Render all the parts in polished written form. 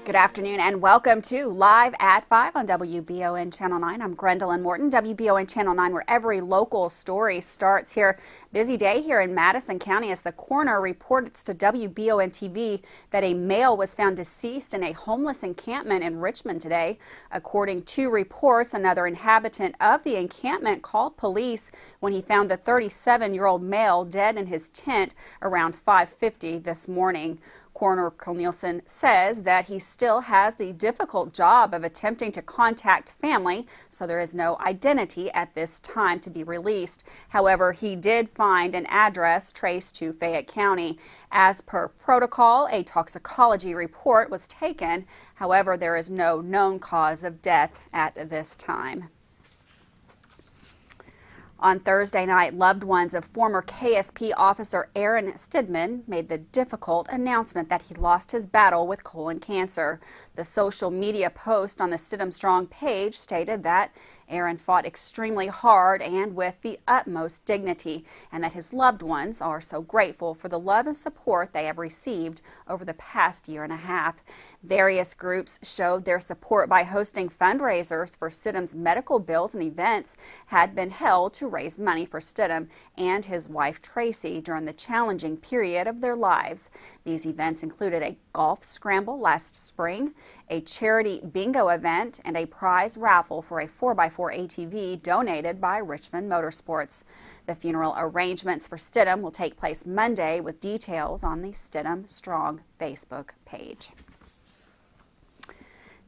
Good afternoon and welcome to Live at 5 on WBON Channel 9. I'm Gwendolyn Morton, WBON Channel 9, where every local story starts here. Busy day here in Madison County as the coroner reports to WBON TV that a male was found deceased in a homeless encampment in Richmond today. According to reports, another inhabitant of the encampment called police when he found the 37-year-old male dead in his tent around 5:50 this morning. Coroner Nielsen says that he still has the difficult job of attempting to contact family, so there is no identity at this time to be released. However, he did find an address traced to Fayette County. As per protocol, a toxicology report was taken. However, there is no known cause of death at this time. On Thursday night, loved ones of former KSP officer Aaron Stidman made the difficult announcement that he lost his battle with colon cancer. The social media post on the Stidham Strong page stated that Aaron fought extremely hard and with the utmost dignity, and that his loved ones are so grateful for the love and support they have received over the past year and a half. Various groups showed their support by hosting fundraisers for Stidham's medical bills, and events had been held to raise money for Stidham and his wife Tracy during the challenging period of their lives. These events included a golf scramble last spring, a charity bingo event, and a prize raffle for a 4x4 ATV donated by Richmond Motorsports. The funeral arrangements for Stidham will take place Monday, with details on the Stidham Strong Facebook page.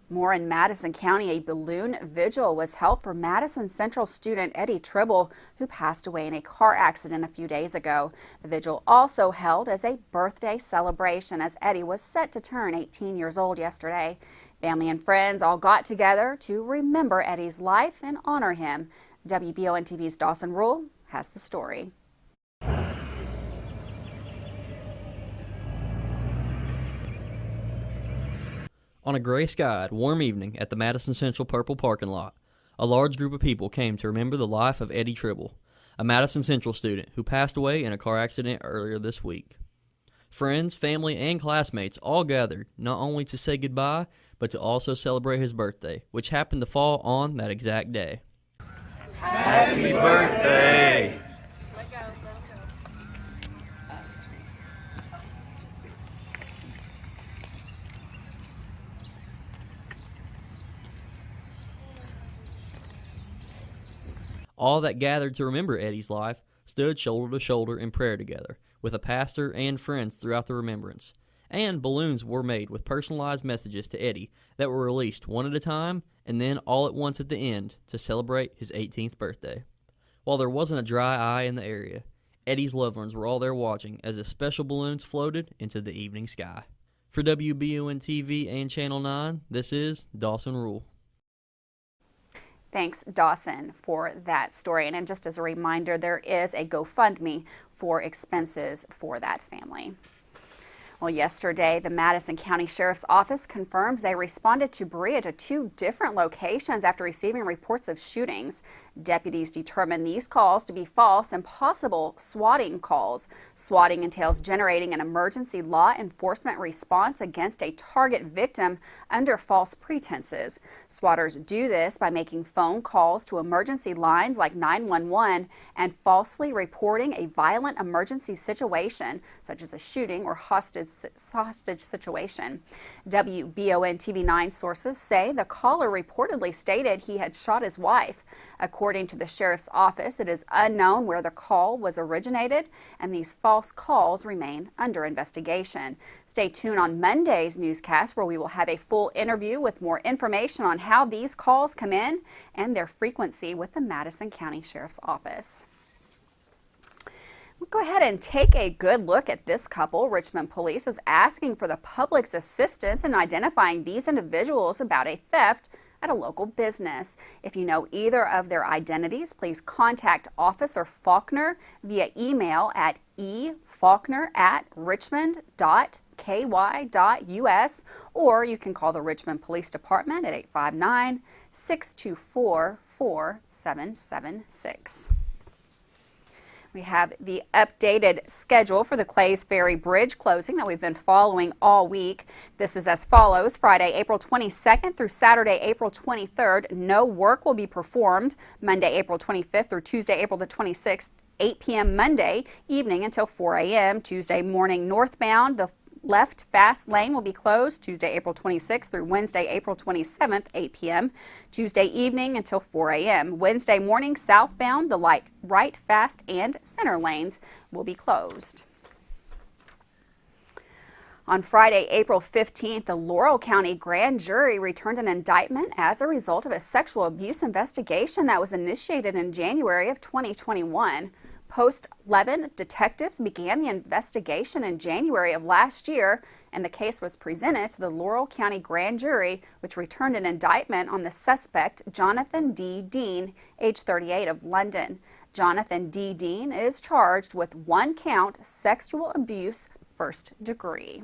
More in Madison County, a balloon vigil was held for Madison Central student Eddie Tribble, who passed away in a car accident a few days ago. The vigil also held as a birthday celebration, as Eddie was set to turn 18 years old yesterday. Family and friends all got together to remember Eddie's life and honor him. WBON TV's Dawson Rule has the story. On a gray-skied, warm evening at the Madison Central Purple parking lot, a large group of people came to remember the life of Eddie Tribble, a Madison Central student who passed away in a car accident earlier this week. Friends, family, and classmates all gathered not only to say goodbye, but to also celebrate his birthday, which happened to fall on that exact day. Happy birthday! All that gathered to remember Eddie's life stood shoulder to shoulder in prayer together, with a pastor and friends throughout the remembrance. And balloons were made with personalized messages to Eddie that were released one at a time and then all at once at the end to celebrate his 18th birthday. While there wasn't a dry eye in the area, Eddie's loved ones were all there watching as his special balloons floated into the evening sky. For WBON TV and Channel 9, this is Dawson Rule. Thanks, Dawson, for that story. And just as a reminder, there is a GoFundMe for expenses for that family. Well, yesterday, the Madison County Sheriff's Office confirms they responded to Berea to 2 different locations after receiving reports of shootings. Deputies determined these calls to be false and possible swatting calls. Swatting entails generating an emergency law enforcement response against a target victim under false pretenses. Swatters do this by making phone calls to emergency lines like 911 and falsely reporting a violent emergency situation, such as a shooting or hostage situation. WBON TV9 sources say the caller reportedly stated he had shot his wife. According to the sheriff's office, it is unknown where the call was originated, and these false calls remain under investigation. Stay tuned on Monday's newscast, where we will have a full interview with more information on how these calls come in and their frequency with the Madison County Sheriff's Office. We'll go ahead and take a good look at this couple. Richmond Police is asking for the public's assistance in identifying these individuals about a theft at a local business. If you know either of their identities, please contact Officer Faulkner via email at efaulkner@richmond.ky.us, or you can call the Richmond Police Department at 859-624-4776. We have the updated schedule for the Clays Ferry Bridge closing that we've been following all week. This is as follows. Friday, April 22nd through Saturday, April 23rd, no work will be performed. Monday, April 25th through Tuesday, April the 26th, 8 p.m. Monday evening until 4 a.m. Tuesday morning northbound, the left fast lane will be closed Tuesday, April 26th through Wednesday, April 27th, 8 p.m. Tuesday evening until 4 a.m. Wednesday morning southbound, the right fast and center lanes will be closed. On Friday, April 15th, the Laurel County Grand Jury returned an indictment as a result of a sexual abuse investigation that was initiated in January of 2021. Post-11 detectives began the investigation in January of last year, and the case was presented to the Laurel County Grand Jury, which returned an indictment on the suspect, Jonathan D. Dean, age 38, of London. Jonathan D. Dean is charged with 1 count sexual abuse, first degree.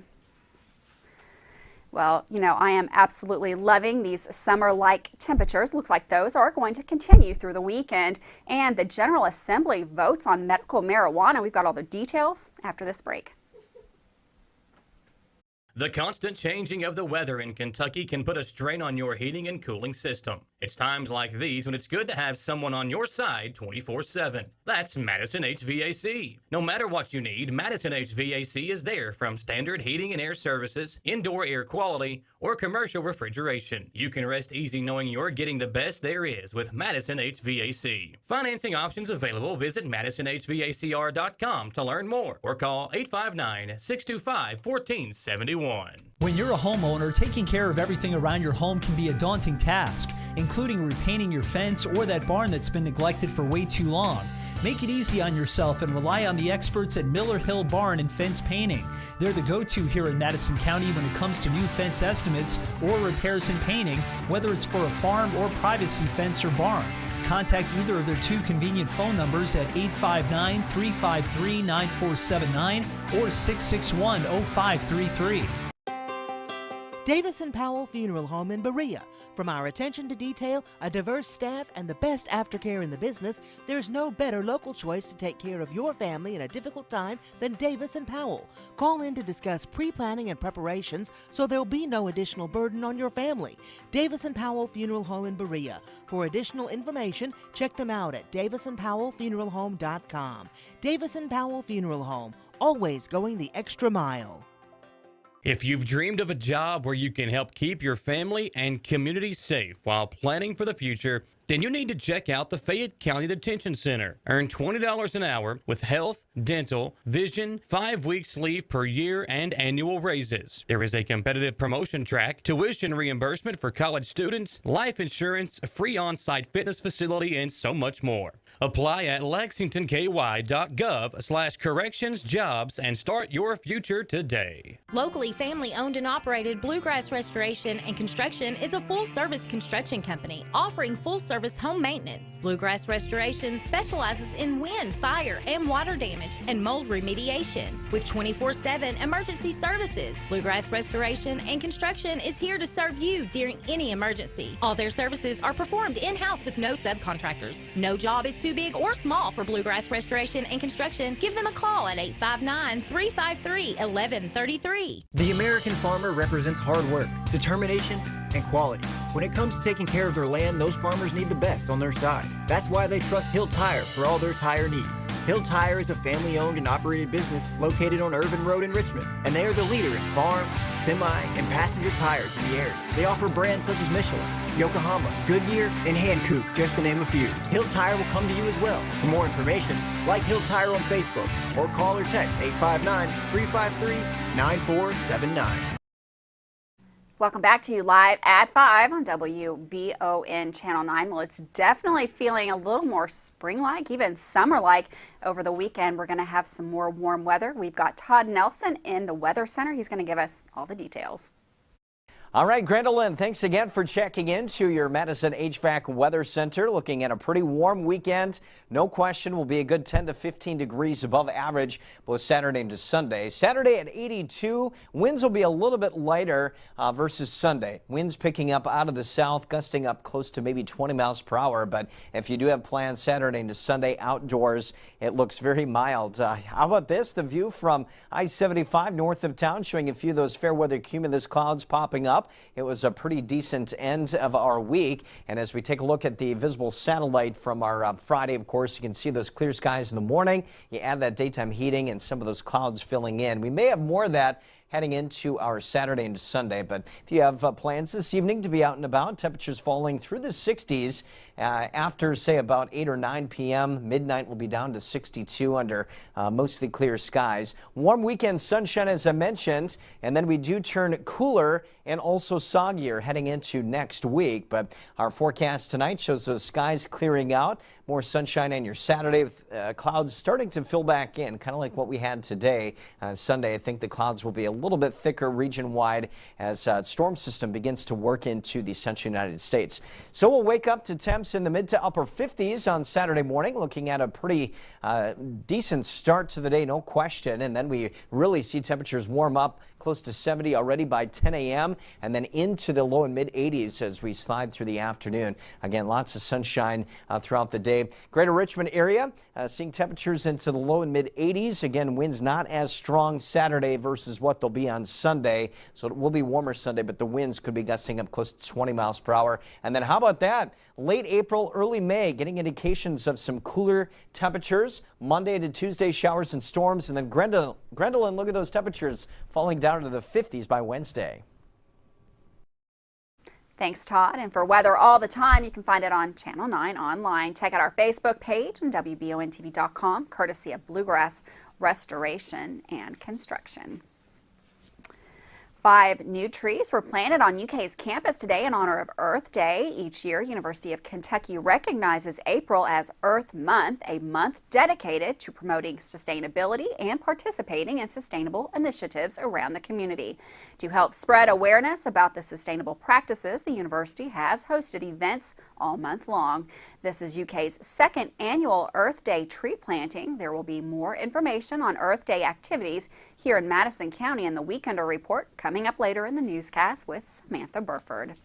Well, you know, I am absolutely loving these summer-like temperatures. Looks like those are going to continue through the weekend. And the General Assembly votes on medical marijuana. We've got all the details after this break. The constant changing of the weather in Kentucky can put a strain on your heating and cooling system. It's times like these when it's good to have someone on your side 24/7. That's Madison HVAC. No matter what you need, Madison HVAC is there, from standard heating and air services, indoor air quality, or commercial refrigeration. You can rest easy knowing you're getting the best there is with Madison HVAC. Financing options available. Visit MadisonHVACR.com to learn more or call 859-625-1471. When you're a homeowner, taking care of everything around your home can be a daunting task, including repainting your fence or that barn that's been neglected for way too long. Make it easy on yourself and rely on the experts at Miller Hill Barn and Fence Painting. They're the go-to here in Madison County when it comes to new fence estimates or repairs and painting, whether it's for a farm or privacy fence or barn. Contact either of their 2 convenient phone numbers at 859-353-9479 or 661-0533. Davis & Powell Funeral Home in Berea. From our attention to detail, a diverse staff, and the best aftercare in the business, there's no better local choice to take care of your family in a difficult time than Davis & Powell. Call in to discuss pre-planning and preparations so there'll be no additional burden on your family. Davis & Powell Funeral Home in Berea. For additional information, check them out at davisandpowellfuneralhome.com. Davis & Powell Funeral Home, always going the extra mile. If you've dreamed of a job where you can help keep your family and community safe while planning for the future, then you need to check out the Fayette County Detention Center. Earn $20 an hour with health, dental, vision, 5 weeks leave per year, and annual raises. There is a competitive promotion track, tuition reimbursement for college students, life insurance, a free on-site fitness facility, and so much more. Apply at lexingtonky.gov/correctionsjobs and start your future today. Locally family-owned and operated Bluegrass Restoration and Construction is a full-service construction company offering full-service home maintenance. Bluegrass Restoration specializes in wind, fire, and water damage and mold remediation. With 24/7 emergency services, Bluegrass Restoration and Construction is here to serve you during any emergency. All their services are performed in-house with no subcontractors. No job is too big or small for Bluegrass Restoration and Construction. Give them a call at 859-353-1133. The American farmer represents hard work, determination, and quality. When it comes to taking care of their land, those farmers need the best on their side. That's why they trust Hill Tire for all their tire needs. Hill Tire is a family-owned and operated business located on Irvin Road in Richmond, and they are the leader in farm, semi, and passenger tires in the area. They offer brands such as Michelin, Yokohama, Goodyear, and Hankook, just to name a few. Hill Tire will come to you as well. For more information, like Hill Tire on Facebook or call or text 859-353-9479. Welcome back to you live at 5 on WBON Channel 9. Well, it's definitely feeling a little more spring-like, even summer-like. Over the weekend, we're going to have some more warm weather. We've got Todd Nelson in the Weather Center. He's going to give us all the details. All right, Gwendolyn, thanks again for checking into your Madison HVAC Weather Center. Looking at a pretty warm weekend. No question will be a good 10 to 15 degrees above average both Saturday into Sunday. Saturday at 82. Winds will be a little bit lighter versus Sunday. Winds picking up out of the south, gusting up close to maybe 20 miles per hour. But if you do have plans Saturday into Sunday outdoors, it looks very mild. How about this? The view from I-75 north of town, showing a few of those fair weather cumulus clouds popping up. It was a pretty decent end of our week. And as we take a look at the visible satellite from our Friday, of course, you can see those clear skies in the morning. You add that daytime heating and some of those clouds filling in. We may have more of that heading into our Saturday into Sunday. But if you have plans this evening to be out and about, temperatures falling through the 60s after, say, about 8 or 9 p.m. Midnight will be down to 62 under mostly clear skies. Warm weekend sunshine, as I mentioned, and then we do turn cooler and also soggier heading into next week. But our forecast tonight shows those skies clearing out. More sunshine on your Saturday with clouds starting to fill back in, kind of like what we had today. Sunday, I think the clouds will be a little bit thicker region-wide as storm system begins to work into the central United States. So we'll wake up to temps in the mid to upper 50s on Saturday morning, looking at a pretty decent start to the day, no question. And then we really see temperatures warm up close to 70 already by 10 a.m. and then into the low and mid 80s as we slide through the afternoon. Again, lots of sunshine throughout the day. Greater Richmond area seeing temperatures into the low and mid 80s. Again, winds not as strong Saturday versus what they'll be on Sunday. So it will be warmer Sunday, but the winds could be gusting up close to 20 miles per hour. And then how about that? Late April, early May, getting indications of some cooler temperatures. Monday to Tuesday, showers and storms. And then Gwendolyn, look at those temperatures falling down into the 50s by Wednesday. Thanks, Todd. And for weather all the time, you can find it on Channel 9 online. Check out our Facebook page and WBONTV.com, courtesy of Bluegrass Restoration and Construction. 5 new trees were planted on UK's campus today in honor of Earth Day. Each year, University of Kentucky recognizes April as Earth Month, a month dedicated to promoting sustainability and participating in sustainable initiatives around the community. To help spread awareness about the sustainable practices, the university has hosted events all month long. This is UK's 2nd annual Earth Day tree planting. There will be more information on Earth Day activities here in Madison County in the Weekender Report coming up later in the newscast with Samantha Burford.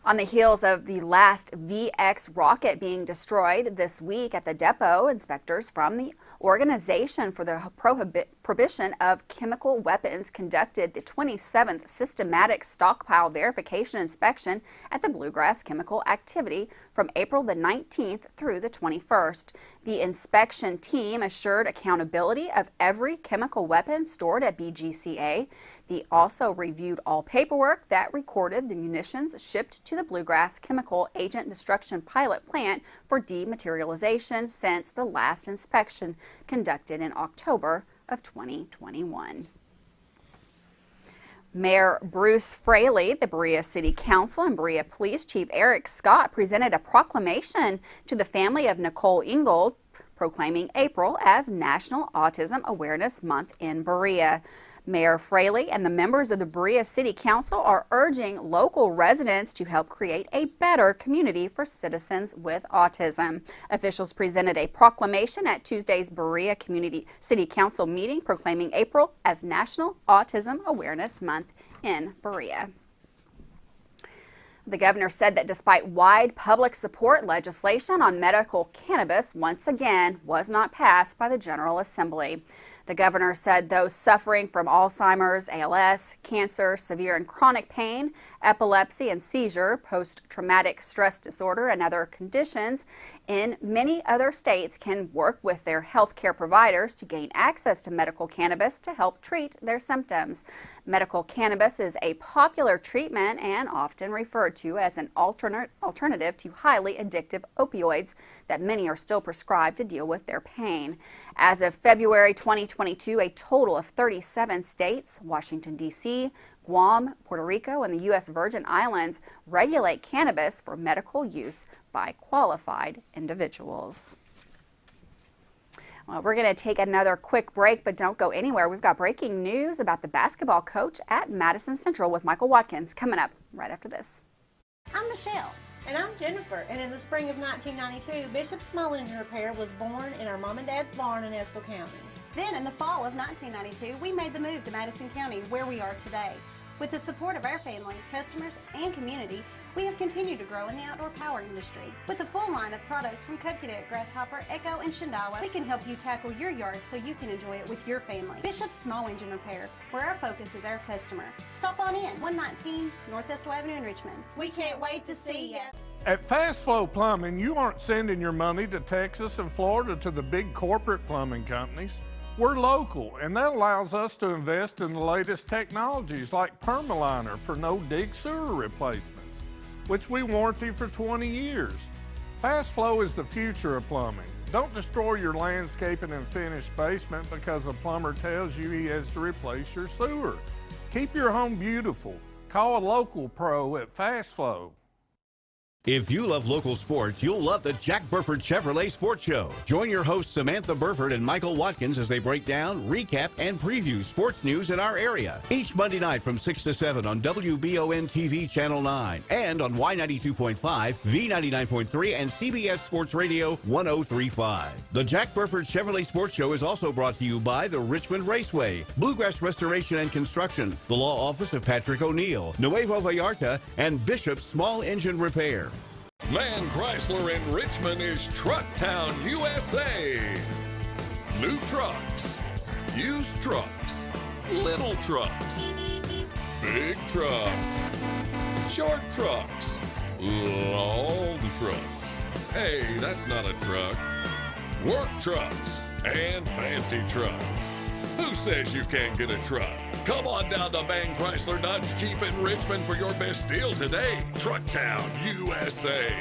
On the heels of the last VX rocket being destroyed this week at the depot, inspectors from the Organization for the Prohibition of Chemical Weapons conducted the 27th Systematic Stockpile Verification Inspection at the Bluegrass Chemical Activity from April the 19th through the 21st. The inspection team assured accountability of every chemical weapon stored at BGCA. They also reviewed all paperwork that recorded the munitions shipped to the Bluegrass Chemical Agent Destruction Pilot Plant for dematerialization since the last inspection conducted in October of 2021. Mayor Bruce Fraley, the Berea City Council, and Berea Police Chief Eric Scott presented a proclamation to the family of Nicole Ingold, proclaiming April as National Autism Awareness Month in Berea. Mayor Fraley and the members of the Berea City Council are urging local residents to help create a better community for citizens with autism. Officials presented a proclamation at Tuesday's Berea City Council meeting proclaiming April as National Autism Awareness Month in Berea. The governor said that despite wide public support, legislation on medical cannabis once again was not passed by the General Assembly. The governor said those suffering from Alzheimer's, ALS, cancer, severe and chronic pain, epilepsy and seizure, post-traumatic stress disorder, and other conditions in many other states can work with their health care providers to gain access to medical cannabis to help treat their symptoms. Medical cannabis is a popular treatment and often referred to as an alternative to highly addictive opioids that many are still prescribed to deal with their pain. As of February 2022, a total of 37 states, Washington, D.C., Guam, Puerto Rico, and the U.S. Virgin Islands regulate cannabis for medical use by qualified individuals. Well, we're going to take another quick break, but don't go anywhere. We've got breaking news about the basketball coach at Madison Central with Michael Watkins coming up right after this. I'm Michelle. And I'm Jennifer, and in the spring of 1992, Bishop Small Engine Repair was born in our mom and dad's barn in Estill County. Then in the fall of 1992, we made the move to Madison County, where we are today. With the support of our family, customers, and community, we have continued to grow in the outdoor power industry. With a full line of products from Cub Cadet, Grasshopper, Echo, and Shindawa, we can help you tackle your yard so you can enjoy it with your family. Bishop Small Engine Repair, where our focus is our customer. Stop on in, 119 North Estill Avenue in Richmond. We can't wait to see ya. At Fast Flow Plumbing, you aren't sending your money to Texas and Florida to the big corporate plumbing companies. We're local, and that allows us to invest in the latest technologies like Permaliner for no-dig sewer replacements, which we warranty for 20 years. Fast Flow is the future of plumbing. Don't destroy your landscaping and finished basement because a plumber tells you he has to replace your sewer. Keep your home beautiful. Call a local pro at Fast Flow. If you love local sports, you'll love the Jack Burford Chevrolet Sports Show. Join your hosts Samantha Burford and Michael Watkins as they break down, recap, and preview sports news in our area. Each Monday night from 6 to 7 on WBON TV Channel 9 and on Y92.5, V99.3, and CBS Sports Radio 103.5. The Jack Burford Chevrolet Sports Show is also brought to you by the Richmond Raceway, Bluegrass Restoration and Construction, the Law Office of Patrick O'Neill, Nuevo Vallarta, and Bishop Small Engine Repair. Man Chrysler in Richmond is Truck Town, USA. New trucks, used trucks, little trucks, big trucks, short trucks, long trucks. Hey, that's not a truck. Work trucks and fancy trucks. Who says you can't get a truck? Come on down to Man Chrysler Dodge Jeep in Richmond for your best deal today. Truck Town, USA.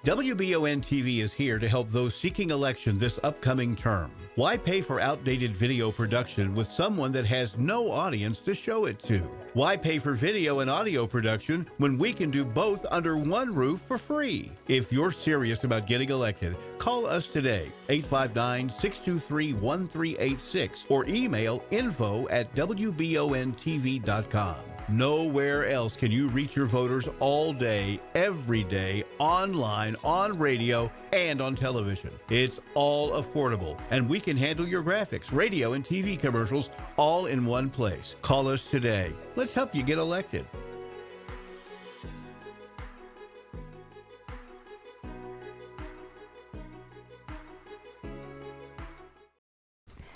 WBON TV is here to help those seeking election this upcoming term. Why pay for outdated video production with someone that has no audience to show it to? Why pay for video and audio production when we can do both under one roof for free? If you're serious about getting elected, call us today, 859-623-1386, or email info@wbontv.com. Nowhere else can you reach your voters all day, every day, online, on radio, and on television. It's all affordable, and we can handle your graphics, radio, and TV commercials all in one place. Call us today. Let's help you get elected.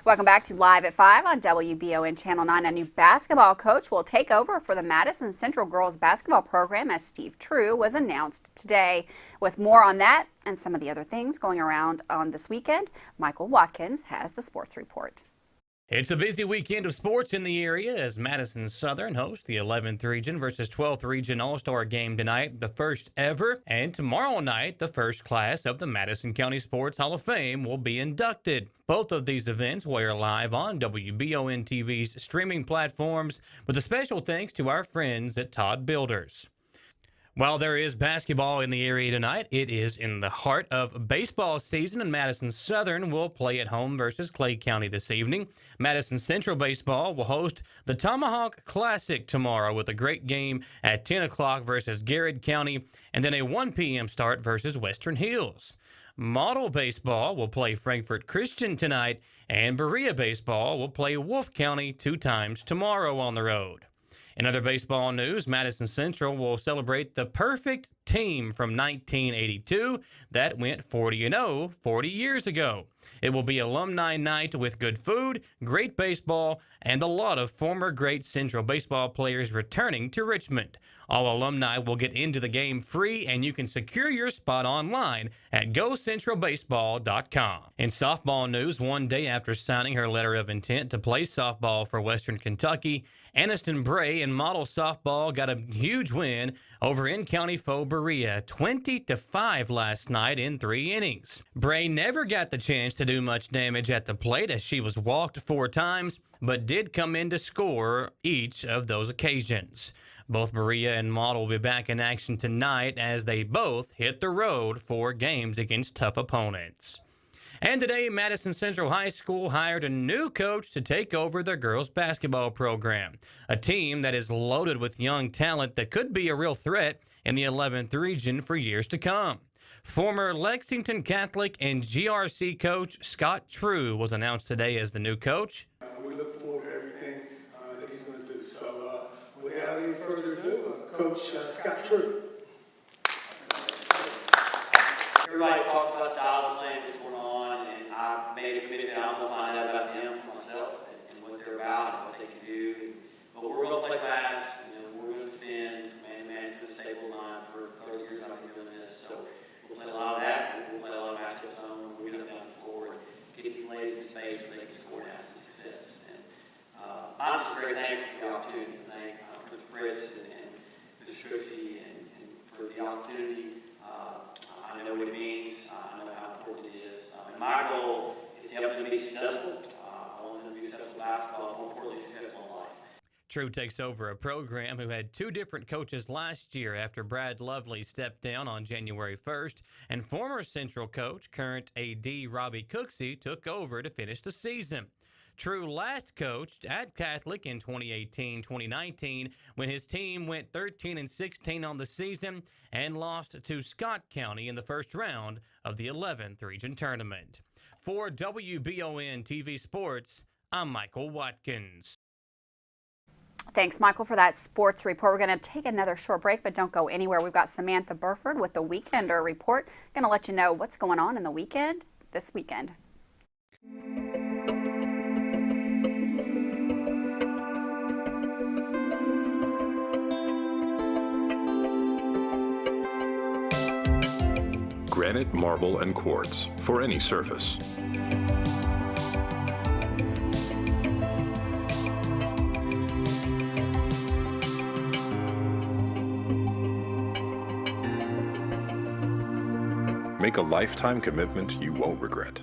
Welcome back to Live at 5 on WBON Channel 9. A new basketball coach will take over for the Madison Central girls basketball program as Steve True was announced today. With more on that and some of the other things going around on this weekend, Michael Watkins has the sports report. It's a busy weekend of sports in the area as Madison Southern hosts the 11th Region versus 12th Region All-Star game tonight, the first ever. And tomorrow night, the first class of the Madison County Sports Hall of Fame will be inducted. Both of these events will air live on WBON TV's streaming platforms with a special thanks to our friends at Todd Builders. While there is basketball in the area tonight, it is in the heart of baseball season, and Madison Southern will play at home versus Clay County this evening. Madison Central Baseball will host the Tomahawk Classic tomorrow with a great game at 10 o'clock versus Garrett County, and then a 1 p.m. start versus Western Hills. Model Baseball will play Frankfort Christian tonight, and Berea Baseball will play Wolfe County 2 times tomorrow on the road. In other baseball news, Madison Central will celebrate the perfect team from 1982 that went 40-0 40 years ago. It will be alumni night with good food, great baseball, and a lot of former great Central baseball players returning to Richmond. All alumni will get into the game free, and you can secure your spot online at GoCentralBaseball.com. In softball news, one day after signing her letter of intent to play softball for Western Kentucky, Aniston Bray in model softball got a huge win over in-county foe Berea, 20-5 last night in 3 innings. Bray never got the chance to do much damage at the plate as she was walked 4 times, but did come in to score each of those occasions. Both Berea and Model will be back in action tonight as they both hit the road for games against tough opponents. And today, Madison Central High School hired a new coach to take over their girls basketball program, a team that is loaded with young talent that could be a real threat in the 11th region for years to come. Former Lexington Catholic and GRC coach Scott True was announced today as the new coach. We look forward to everything that he's going to do. So without any further ado, Coach Scott True. Everybody talks about style of playing, what's going on, and I've made a commitment. I'm going to find out about them for myself and what they're about and what they can do. But we're going to play fast. We're going to defend. Man to the stable line for 30 years I've been doing this. So we'll play a lot of that. We'll play a lot of matchup zone. We're going to down the floor and get these ladies in space so they can score and have some success. And I'm just very thankful for the opportunity. Thank Coach Fritz and Mr. Trixie and for the opportunity. I know what it means. I know how important it is. And my goal is to help them be successful. I want them to be successful in basketball, more importantly, successful in life. True takes over a program who had 2 different coaches last year after Brad Lovely stepped down on January 1st, and former Central coach, current AD Robbie Cooksey, took over to finish the season. True last coached at Catholic in 2018-2019 when his team went 13-16 on the season and lost to Scott County in the first round of the 11th region tournament. For WBON TV Sports, I'm Michael Watkins. Thanks, Michael, for that sports report. We're going to take another short break, but don't go anywhere. We've got Samantha Burford with the Weekender Report. Going to let you know what's going on in the weekend this weekend. Granite, marble, and quartz for any surface. Make a lifetime commitment you won't regret.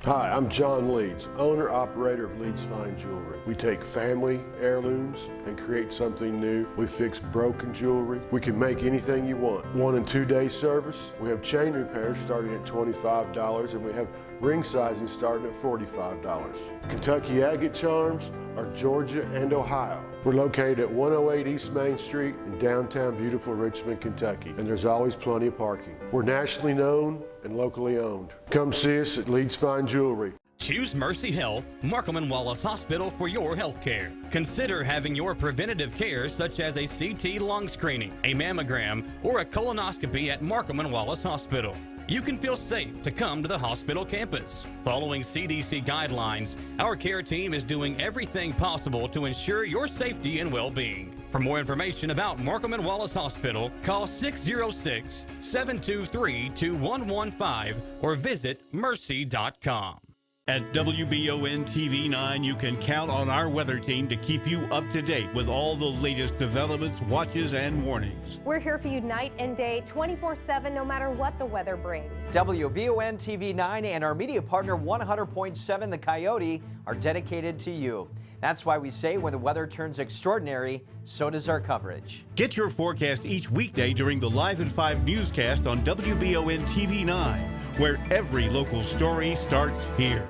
Hi, I'm John Leeds, owner-operator of Leeds Fine Jewelry. We take family heirlooms and create something new. We fix broken jewelry. We can make anything you want. 1 and 2 day service. We have chain repairs starting at $25 and we have ring sizing starting at $45. Kentucky agate charms are Georgia and Ohio. We're located at 108 East Main Street in downtown beautiful Richmond, Kentucky, and there's always plenty of parking. We're nationally known and locally owned. Come see us at Leeds Fine Jewelry. Choose Mercy Health, Markham and Wallace Hospital for your health care. Consider having your preventative care such as a CT lung screening, a mammogram, or a colonoscopy at Markham and Wallace Hospital. You can feel safe to come to the hospital campus. Following CDC guidelines, our care team is doing everything possible to ensure your safety and well-being. For more information about Markham and Wallace Hospital, call 606-723-2115 or visit mercy.com. At WBON TV 9, you can count on our weather team to keep you up to date with all the latest developments, watches, and warnings. We're here for you night and day, 24/7, no matter what the weather brings. WBON TV 9 and our media partner 100.7 The Coyote are dedicated to you. That's why we say when the weather turns extraordinary, so does our coverage. Get your forecast each weekday during the Live at 5 newscast on WBON TV 9, where every local story starts here.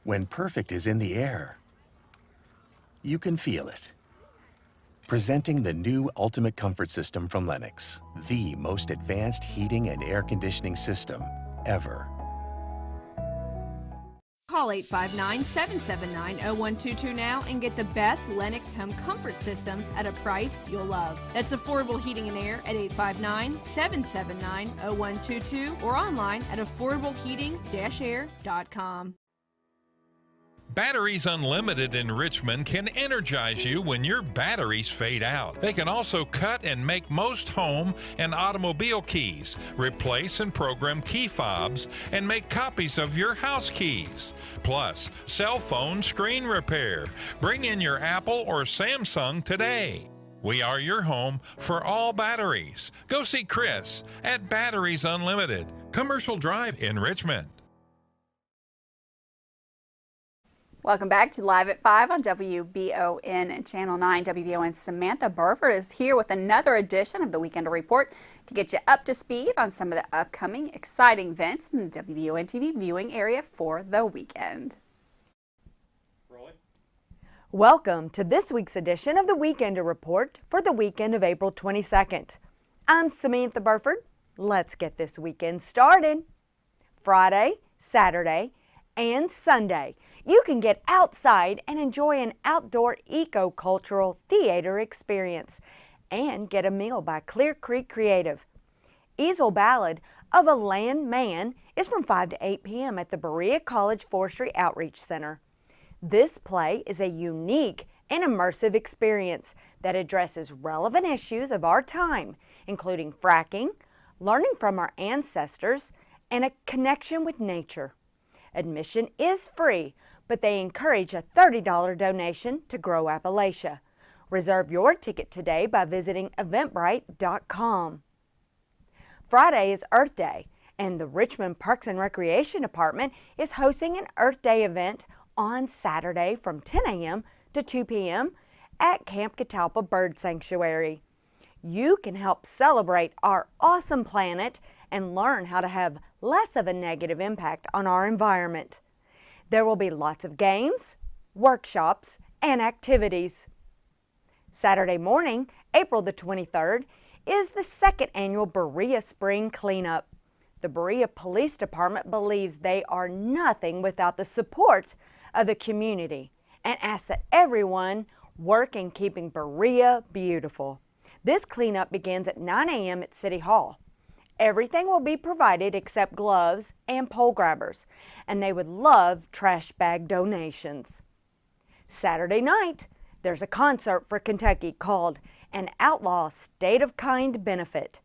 When perfect is in the air, you can feel it. Presenting the new Ultimate Comfort System from Lennox, the most advanced heating and air conditioning system ever. Call 859-779-0122 now and get the best Lennox home comfort systems at a price you'll love. That's affordable heating and air at 859-779-0122 or online at affordableheating-air.com. Batteries Unlimited in Richmond can energize you when your batteries fade out. They can also cut and make most home and automobile keys, replace and program key fobs, and make copies of your house keys. Plus, cell phone screen repair. Bring in your Apple or Samsung today. We are your home for all batteries. Go see Chris at Batteries Unlimited, Commercial Drive in Richmond. Welcome back to Live at 5 on WBON Channel 9. WBON's Samantha Burford is here with another edition of the Weekender Report to get you up to speed on some of the upcoming exciting events in the WBON TV viewing area for the weekend. Welcome to this week's edition of the Weekender Report for the weekend of April 22nd. I'm Samantha Burford. Let's get this weekend started. Friday, Saturday, and Sunday, you can get outside and enjoy an outdoor eco-cultural theater experience and get a meal by Clear Creek Creative. Easel Ballad of a Land Man is from 5 to 8 p.m. at the Berea College Forestry Outreach Center. This play is a unique and immersive experience that addresses relevant issues of our time, including fracking, learning from our ancestors, and a connection with nature. Admission is free, but they encourage a $30 donation to Grow Appalachia. Reserve your ticket today by visiting eventbrite.com. Friday is Earth Day, and the Richmond Parks and Recreation Department is hosting an Earth Day event on Saturday from 10 a.m. to 2 p.m. at Camp Catalpa Bird Sanctuary. You can help celebrate our awesome planet and learn how to have less of a negative impact on our environment. There will be lots of games, workshops, and activities. Saturday morning, April the 23rd, is the second annual Berea Spring Cleanup. The Berea Police Department believes they are nothing without the support of the community and asks that everyone work in keeping Berea beautiful. This cleanup begins at 9 a.m. at City Hall. Everything will be provided except gloves and pole grabbers, and they would love trash bag donations. Saturday night, there's a concert for Kentucky called An Outlaw State of Kind Benefit.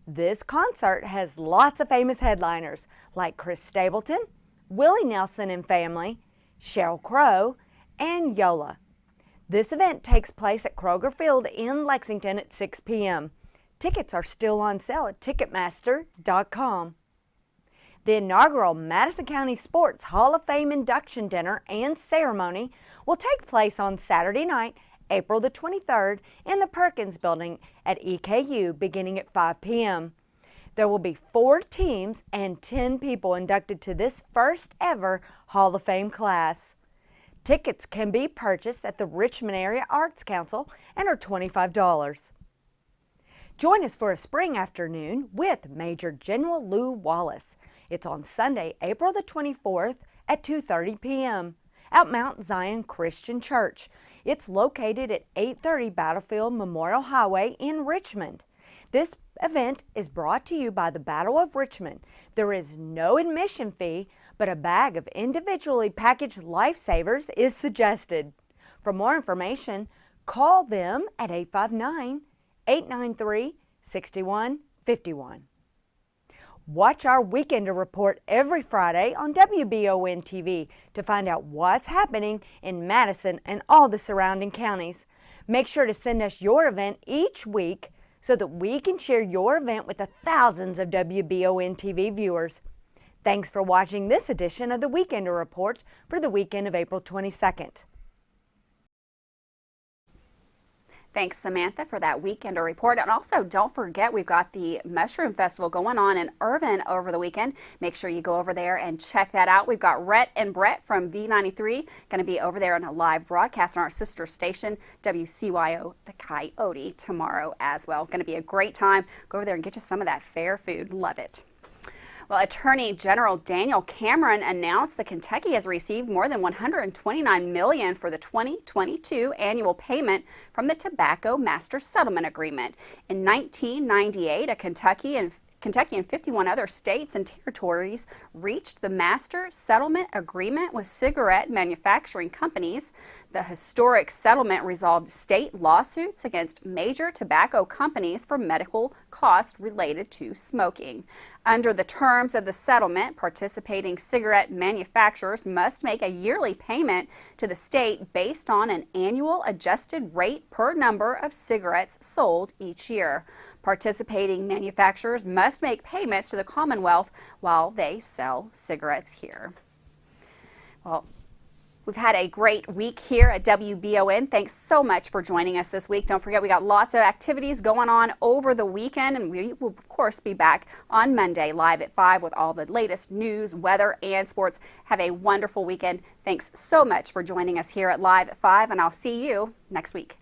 This concert has lots of famous headliners like Chris Stapleton, Willie Nelson and Family, Sheryl Crow, and Yola. This event takes place at Kroger Field in Lexington at 6 p.m. Tickets are still on sale at Ticketmaster.com. The inaugural Madison County Sports Hall of Fame induction dinner and ceremony will take place on Saturday night, April the 23rd, in the Perkins Building at EKU beginning at 5 p.m. There will be 4 teams and 10 people inducted to this first ever Hall of Fame class. Tickets can be purchased at the Richmond Area Arts Council and are $25. Join us for a spring afternoon with Major General Lew Wallace. It's on Sunday, April the 24th at 2:30 p.m. at Mount Zion Christian Church. It's located at 830 Battlefield Memorial Highway in Richmond. This event is brought to you by the Battle of Richmond. There is no admission fee, but a bag of individually packaged lifesavers is suggested. For more information, call them at 859-893-6151. Watch our Weekender Report every Friday on WBON TV to find out what's happening in Madison and all the surrounding counties. Make sure to send us your event each week so that we can share your event with the thousands of WBON TV viewers. Thanks for watching this edition of the Weekender Report for the weekend of April 22nd. Thanks, Samantha, for that Weekender Report. And also, don't forget, we've got the Mushroom Festival going on in Irvine over the weekend. Make sure you go over there and check that out. We've got Rhett and Brett from V93 going to be over there on a live broadcast on our sister station, WCYO The Coyote, tomorrow as well. Going to be a great time. Go over there and get you some of that fair food. Love it. Well, Attorney General Daniel Cameron announced that Kentucky has received more than $129 million for the 2022 annual payment from the Tobacco Master Settlement Agreement. In 1998, Kentucky Kentucky and 51 other states and territories reached the master settlement agreement with cigarette manufacturing companies. The historic settlement resolved state lawsuits against major tobacco companies for medical costs related to smoking. Under the terms of the settlement, participating cigarette manufacturers must make a yearly payment to the state based on an annual adjusted rate per number of cigarettes sold each year. Participating manufacturers must make payments to the Commonwealth while they sell cigarettes here. Well, we've had a great week here at WBON. Thanks so much for joining us this week. Don't forget, we got lots of activities going on over the weekend, and we will, of course, be back on Monday live at 5 with all the latest news, weather, and sports. Have a wonderful weekend. Thanks so much for joining us here at Live at 5, and I'll see you next week.